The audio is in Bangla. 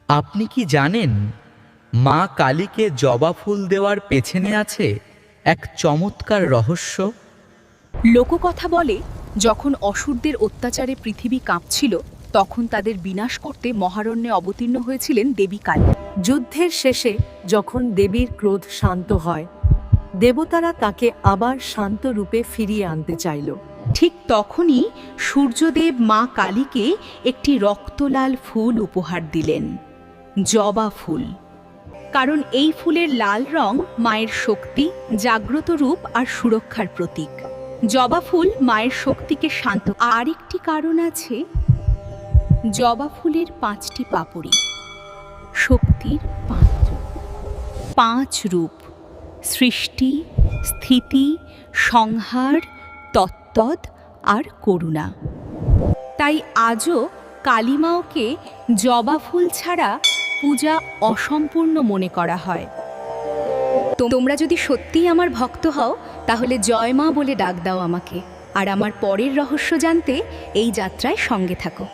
আপনি কি জানেন মা কালীকে জবা ফুল দেওয়ার পেছনে আছে এক চমৎকার রহস্য? লোককথা বলে, যখন অসুরদের অত্যাচারে পৃথিবী কাঁপছিল, তখন তাদের বিনাশ করতে মহারণ্যে অবতীর্ণ হয়েছিলেন দেবী কালী। যুদ্ধের শেষে যখন দেবীর ক্রোধ শান্ত হয়, দেবতারা তাকে আবার শান্ত রূপে ফিরিয়ে আনতে চাইল। ঠিক তখনই সূর্যদেব মা কালীকে একটি রক্তলাল ফুল উপহার দিলেন, জবা ফুল। কারণ এই ফুলের লাল রং মায়ের শক্তি, জাগ্রত রূপ আর সুরক্ষার প্রতীক। জবা ফুল মায়ের শক্তিকে শান্ত। আর একটি কারণ আছে, জবা ফুলের 5টি পাপড়ি, শক্তির 5 রূপ: সৃষ্টি, স্থিতি, সংহার, তত্ত্বদ আর করুণা। তাই আজও কালীমাকে জবা ফুল ছাড়া পূজা অসম্পূর্ণ মনে করা হয়। তোমরা যদি সত্যিই আমার ভক্ত হও, তাহলে জয় মা বলে ডাক দাও আমাকে, আর আমার পরের রহস্য জানতে এই যাত্রায় সঙ্গে থাকো।